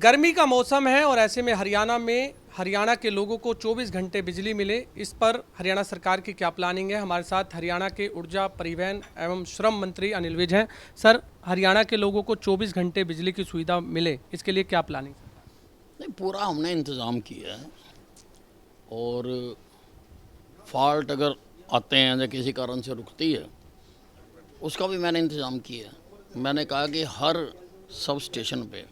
गर्मी का मौसम है और ऐसे में हरियाणा के लोगों को 24 घंटे बिजली मिले, इस पर हरियाणा सरकार की क्या प्लानिंग है। हमारे साथ हरियाणा के ऊर्जा, परिवहन एवं श्रम मंत्री अनिल विज हैं। सर, हरियाणा के लोगों को 24 घंटे बिजली की सुविधा मिले, इसके लिए क्या प्लानिंग? नहीं, पूरा हमने इंतज़ाम किया है। और फॉल्ट अगर आते हैं या किसी कारण से रुकती है, उसका भी मैंने इंतज़ाम किया है। मैंने कहा कि हर सब स्टेशन पे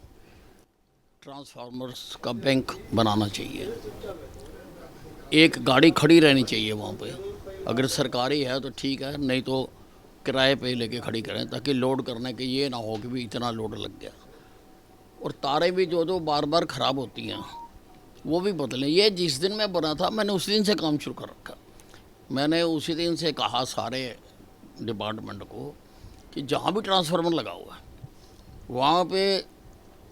ट्रांसफार्मर्स का बैंक बनाना चाहिए, एक गाड़ी खड़ी रहनी चाहिए वहाँ पे। अगर सरकारी है तो ठीक है, नहीं तो किराए पे लेके खड़ी करें, ताकि लोड करने के ये ना हो कि भी इतना लोड लग गया। और तारें भी जो जो बार बार ख़राब होती हैं वो भी बदलें। ये जिस दिन मैं बना था, मैंने उसी दिन से काम शुरू कर रखा। मैंने उसी दिन से कहा सारे डिपार्टमेंट को कि जहाँ भी ट्रांसफार्मर लगा हुआ है वहाँ पे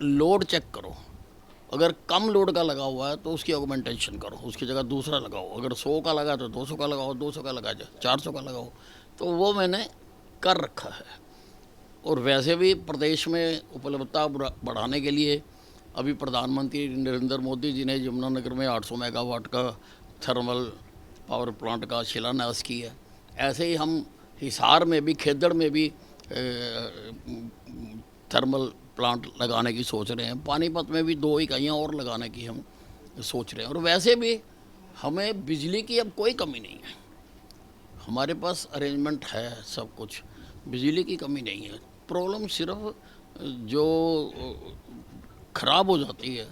लोड चेक करो। अगर कम लोड का लगा हुआ है तो उसकी ऑगमेंटेशन करो, उसकी जगह दूसरा लगाओ। अगर 100 का लगा तो 200 का लगाओ, 200 का लगा जाए 400 का लगाओ। तो वो मैंने कर रखा है। और वैसे भी प्रदेश में उपलब्धता बढ़ाने के लिए अभी प्रधानमंत्री नरेंद्र मोदी जी ने यमुनानगर में 800 मेगावाट का थर्मल पावर प्लांट का शिलान्यास किया है। ऐसे ही हम हिसार में भी, खेदड़ में भी थर्मल प्लांट लगाने की सोच रहे हैं। पानीपत में भी 2 इकाइयाँ और लगाने की हम सोच रहे हैं। और वैसे भी हमें बिजली की अब कोई कमी नहीं है, हमारे पास अरेंजमेंट है, सब कुछ, बिजली की कमी नहीं है। प्रॉब्लम सिर्फ जो ख़राब हो जाती है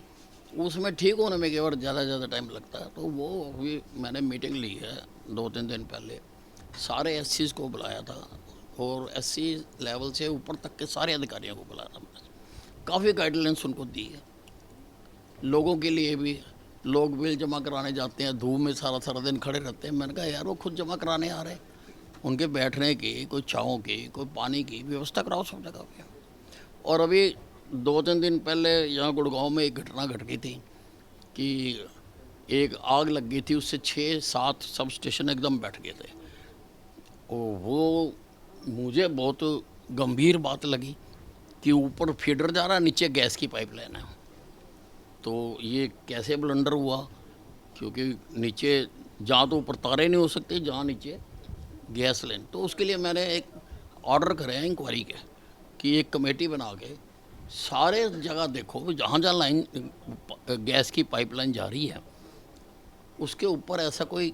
उसमें ठीक होने में केवल ज़्यादा टाइम लगता है। तो वो अभी मैंने मीटिंग ली है 2-3 दिन पहले, सारे एससीज़ को बुलाया था और एससी लेवल से ऊपर तक के सारे अधिकारियों को बुलाया था। मैंने काफ़ी गाइडलाइंस उनको दी है। लोगों के लिए भी, लोग बिल जमा कराने जाते हैं, धूप में सारा दिन खड़े रहते हैं। मैंने कहा यार, वो खुद जमा कराने आ रहे हैं, उनके बैठने की, कोई छाँव की, कोई पानी की व्यवस्था कराओ सब जगह पे। और अभी 2-3 दिन पहले यहाँ गुड़गांव में एक घटना घट गई थी कि एक आग लग गई थी, उससे 6-7 सब स्टेशन एकदम बैठ गए थे। और वो मुझे बहुत गंभीर बात लगी कि ऊपर फीडर जा रहा है, नीचे गैस की पाइपलाइन है। तो ये कैसे ब्लंडर हुआ, क्योंकि नीचे जहाँ तो ऊपर तारे नहीं हो सकते, जहाँ नीचे गैस लाइन। तो उसके लिए मैंने एक ऑर्डर करे हैं इंक्वायरी के कि एक कमेटी बना के सारे जगह देखो, जहाँ जहाँ लाइन गैस की पाइपलाइन जा रही है उसके ऊपर ऐसा कोई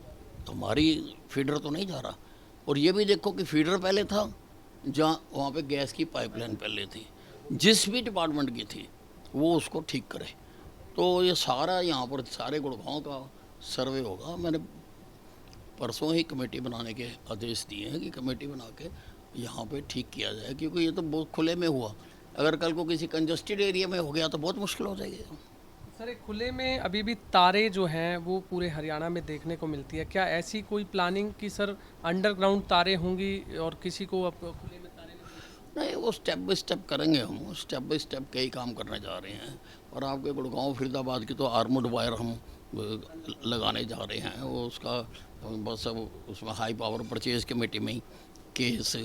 हमारी फीडर तो नहीं जा रहा। और ये भी देखो कि फीडर पहले था जहाँ, वहाँ पे गैस की पाइपलाइन पहले थी, जिस भी डिपार्टमेंट की थी वो उसको ठीक करे। तो ये सारा यहाँ पर सारे गुड़गांव का सर्वे होगा। मैंने परसों ही कमेटी बनाने के आदेश दिए हैं कि कमेटी बना के यहाँ पे ठीक किया जाए, क्योंकि ये तो बहुत खुले में हुआ। अगर कल को किसी कंजस्टेड एरिया में हो गया तो बहुत मुश्किल हो जाएगी। सर, एक खुले में अभी भी तारे जो हैं वो पूरे हरियाणा में देखने को मिलती है, क्या ऐसी कोई प्लानिंग कि सर अंडरग्राउंड तारे होंगी और किसी को अब खुले में तारे नहीं, वो स्टेप बाई स्टेप करेंगे। हम स्टेप बाई स्टेप कई काम करने जा रहे हैं। और आपके गुड़गांव फरीदाबाद की तो आर्मड वायर हम लगाने जा रहे हैं। वो उसका बस अब उसमें हाई पावर परचेज कमेटी में ही केस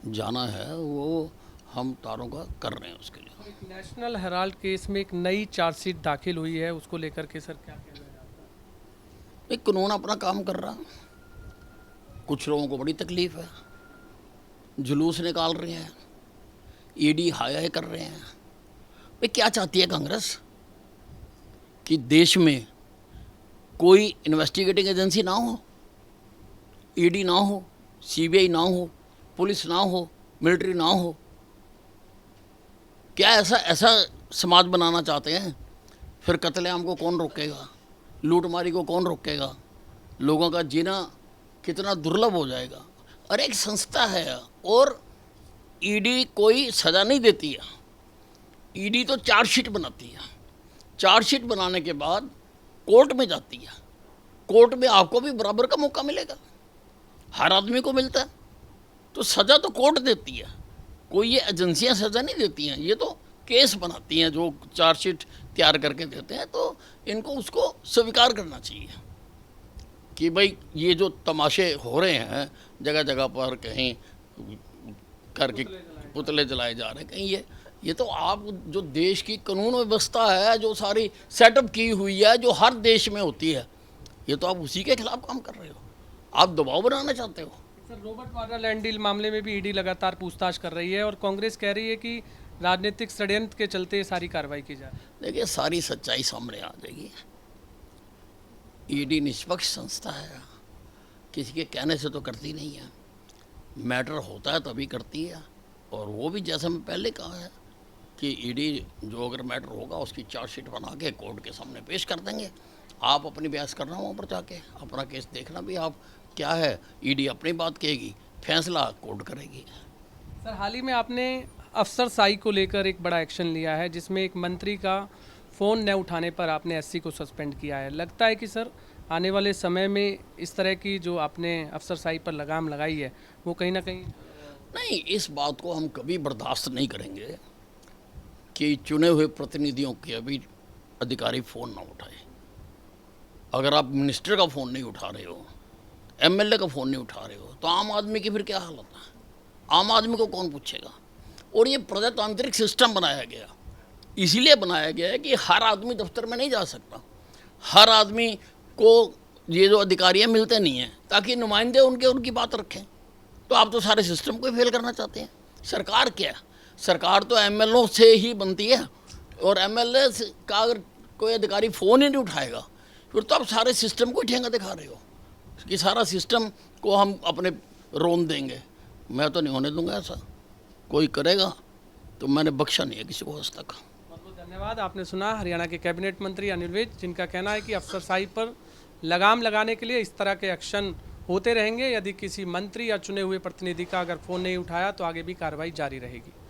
जाना है, वो हम तारों का कर रहे हैं उसके लिए। नेशनल हेराल्ड केस में एक नई चार्जशीट दाखिल हुई है, उसको लेकर के सर क्या कहना है आपका? एक कानून अपना काम कर रहा, कुछ लोगों को बड़ी तकलीफ है, जुलूस निकाल रहे हैं, ईडी हाय कर रहे हैं। भाई क्या चाहती है कांग्रेस? कि देश में कोई इन्वेस्टिगेटिंग एजेंसी ना हो, ईडी ना हो, सीबीआई ना हो, पुलिस ना हो, मिलिट्री ना हो? क्या ऐसा समाज बनाना चाहते हैं? फिर कत्लेआम को कौन रोकेगा? लूटमारी को कौन रोकेगा? लोगों का जीना कितना दुर्लभ हो जाएगा। और एक संस्था है और ईडी कोई सज़ा नहीं देती है, ईडी तो चार्जशीट बनाती है। चार्जशीट बनाने के बाद कोर्ट में जाती है, कोर्ट में आपको भी बराबर का मौका मिलेगा, हर आदमी को मिलता है। तो सज़ा तो कोर्ट देती है, कोई ये एजेंसियां सज़ा नहीं देती हैं, ये तो केस बनाती हैं जो चार्जशीट तैयार करके देते हैं। तो इनको उसको स्वीकार करना चाहिए कि भाई ये जो तमाशे हो रहे हैं जगह जगह पर, कहीं करके पुतले जलाए जा रहे हैं, कहीं ये ये तो आप जो देश की कानून व्यवस्था है, जो सारी सेटअप की हुई है, जो हर देश में होती है, ये तो आप उसी के खिलाफ काम कर रहे हो। आप दबाव बनाना चाहते हो। Sir, Robert Vadra land deal मामले में भी ईडी लगातार पूछताछ कर रही है और कांग्रेस कह रही है कि राजनीतिक षड्यंत्र के चलते सारी कार्रवाई की जा रही है। देखिए, सारी सच्चाई सामने आ जाएगी। ईडी निष्पक्ष संस्था है, किसी के कहने से तो करती नहीं है। मैटर होता है तभी करती है। और वो भी जैसे मैं पहले कहा है कि ईडी जो अगर मैटर होगा उसकी चार्जशीट बना के कोर्ट के सामने पेश कर देंगे। आप अपनी बहस करना वहाँ पर जाके, अपना केस देखना भी आप क्या है। ईडी अपनी बात कहेगी, फैसला कोर्ट करेगी। सर, हाल ही में आपने अफसरशाही को लेकर एक बड़ा एक्शन लिया है जिसमें एक मंत्री का फ़ोन न उठाने पर आपने एससी को सस्पेंड किया है। लगता है कि सर आने वाले समय में इस तरह की जो आपने अफसरशाही पर लगाम लगाई है वो कहीं ना कहीं नहीं, इस बात को हम कभी बर्दाश्त नहीं करेंगे कि चुने हुए प्रतिनिधियों के अभी अधिकारी फ़ोन ना उठाए। अगर आप मिनिस्टर का फ़ोन नहीं उठा रहे हो, एमएलए का फ़ोन नहीं उठा रहे हो, तो आम आदमी की फिर क्या हालत है? आम आदमी को कौन पूछेगा? और ये प्रजातांत्रिक सिस्टम बनाया गया, इसीलिए बनाया गया है कि हर आदमी दफ्तर में नहीं जा सकता। हर आदमी को ये जो अधिकारियाँ मिलते नहीं हैं ताकि नुमाइंदे उनकी बात रखें। तो आप तो सारे सिस्टम को ही फेल करना चाहते हैं। सरकार क्या है? सरकार तो एमएलओ से ही बनती है, और एमएलए का अगर कोई अधिकारी फ़ोन ही नहीं उठाएगा फिर तो आप सारे सिस्टम को ही ठेंगा दिखा रहे हो कि सारा सिस्टम को हम अपने रोन देंगे। मैं तो नहीं होने दूंगा ऐसा। कोई करेगा तो मैंने बख्शा नहीं है किसी को आज तक। बहुत बहुत धन्यवाद। आपने सुना हरियाणा के कैबिनेट मंत्री अनिल विज, जिनका कहना है कि अफसरशाही पर लगाम लगाने के लिए इस तरह के एक्शन होते रहेंगे। यदि किसी मंत्री या चुने हुए प्रतिनिधि का अगर फ़ोन नहीं उठाया तो आगे भी कार्रवाई जारी रहेगी।